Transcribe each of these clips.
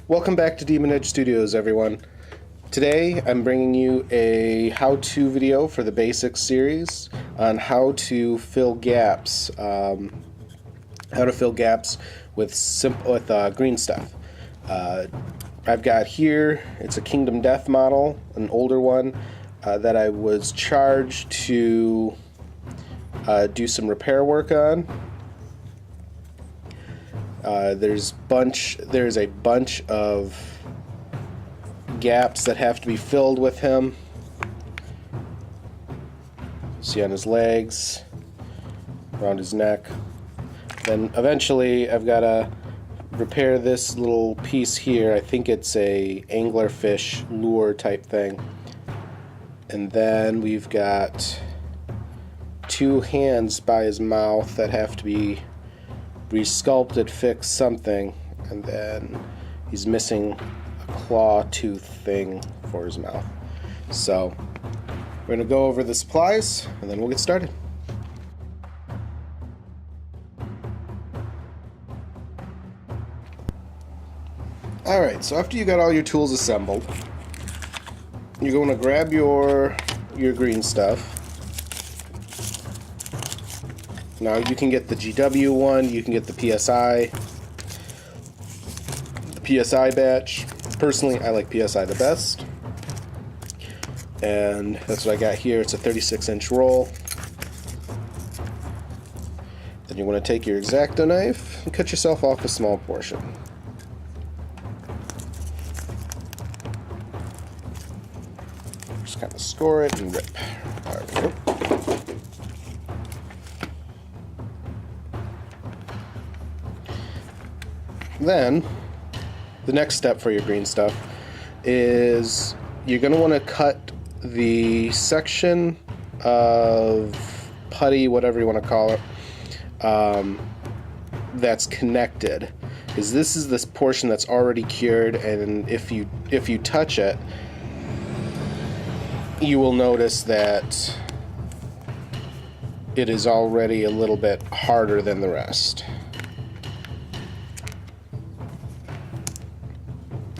Welcome back to Demon Edge Studios, everyone. Today I'm bringing you a how-to video for the Basics series on how to fill gaps. How to fill gaps with Greenstuff. I've got here, it's a Kingdom Death model, an older one, that I was charged to do some repair work on. There's a bunch of gaps that have to be filled with him. See on his legs, around his neck. Then eventually I've got to repair this little piece here. I think it's a anglerfish lure type thing. And then we've got two hands by his mouth that have to be resculpted, fixed, something, and then he's missing a claw tooth thing for his mouth. So we're going to go over the supplies and then we'll get started. Alright, so after you got all your tools assembled, you're going to grab your green stuff. Now you can get the GW one, you can get the PSI batch. Personally, I like PSI the best. And that's what I got here. It's a 36-inch roll. Then you want to take your X-Acto knife and cut yourself off a small portion. Just kind of score it and rip. There we go. Then, the next step for your green stuff is you're going to want to cut the section of putty, whatever you want to call it, that's connected. Because this is this portion that's already cured, and if you touch it, you will notice that it is already a little bit harder than the rest.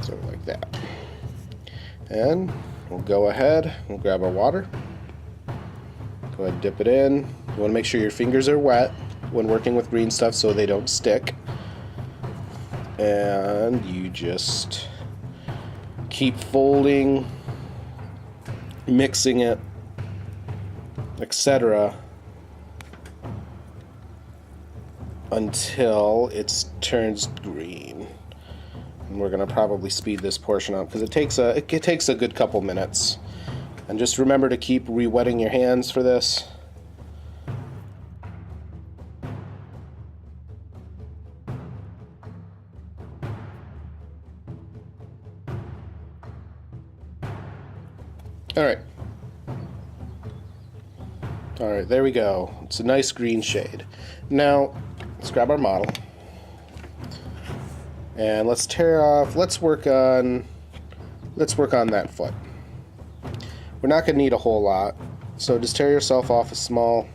So like that. And we'll go ahead, we'll grab our water. Go ahead and dip it in. You want to make sure your fingers are wet when working with green stuff so they don't stick. And you just keep folding, mixing it, etc. until it turns green. And we're going to probably speed this portion up because it takes a good couple minutes. And just remember to keep re-wetting your hands for this. Alright, there we go. It's a nice green shade. Now, let's grab our model. And let's tear off, let's work on that foot. We're not going to need a whole lot, so just tear yourself off a small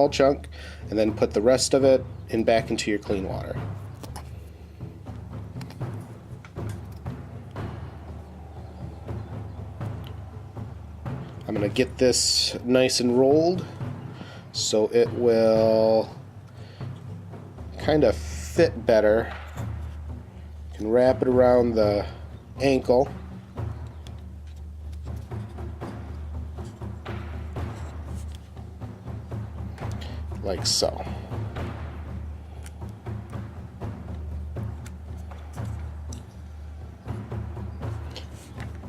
chunk and then put the rest of it back into your clean water. I'm going to get this nice and rolled so it will kind of fit better. You can wrap it around the ankle. Like so.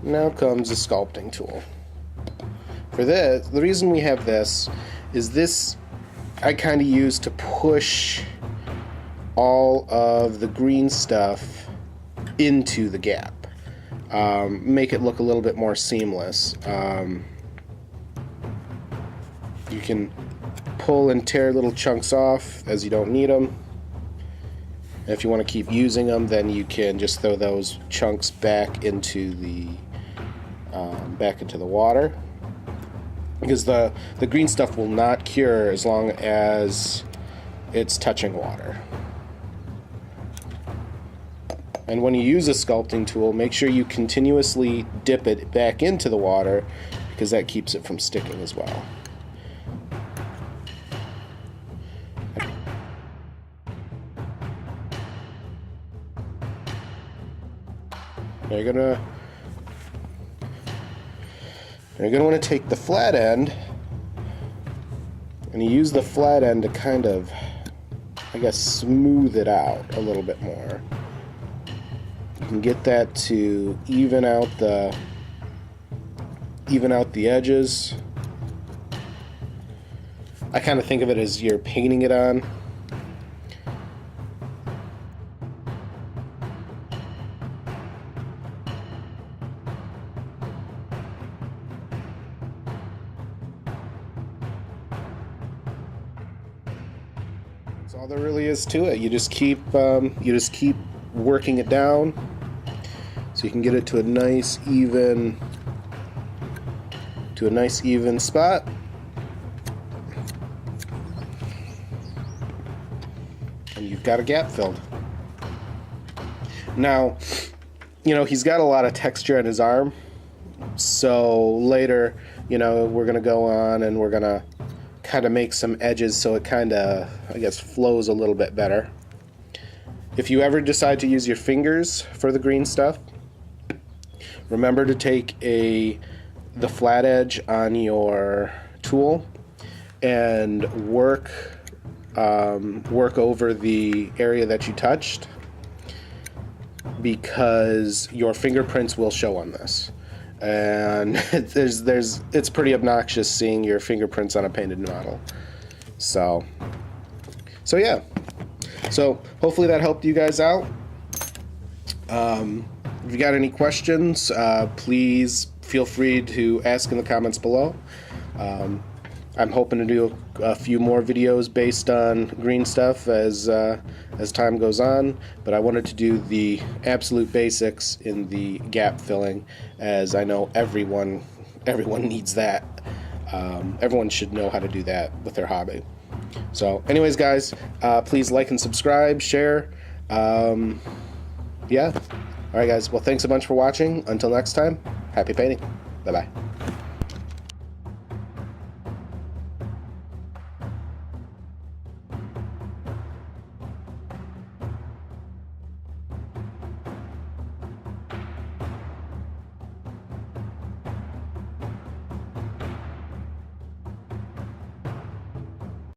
Now comes the sculpting tool. For this, the reason we have this is this I kind of use to push all of the green stuff into the gap. Make it look a little bit more seamless. You can pull and tear little chunks off as you don't need them. And if you want to keep using them, then you can just throw those chunks back into the water. Because the green stuff will not cure as long as it's touching water. And when you use a sculpting tool, make sure you continuously dip it back into the water, because that keeps it from sticking as well. Now you're gonna want to take the flat end, and you use the flat end to kind of, I guess, smooth it out a little bit more. You can get that to even out the edges. I kind of think of it as you're painting it on. That's all there really is to it. You just keep working it down so you can get it to a nice even spot. And you've got a gap filled. Now, you know, he's got a lot of texture on his arm, so later, you know, we're gonna go on and we're gonna kind of make some edges so it kind of, I guess, flows a little bit better. If you ever decide to use your fingers for the green stuff, remember to take the flat edge on your tool and work over the area that you touched, because your fingerprints will show on this, and it's pretty obnoxious seeing your fingerprints on a painted model. So yeah. So hopefully that helped you guys out. If you got any questions, please feel free to ask in the comments below. I'm hoping to do a few more videos based on green stuff as time goes on, but I wanted to do the absolute basics in the gap filling, as I know everyone needs that. Everyone should know how to do that with their hobby. So anyways, guys, please like and subscribe, share. Yeah. Alright guys, well, thanks a bunch for watching. Until next time, happy painting. Bye-bye.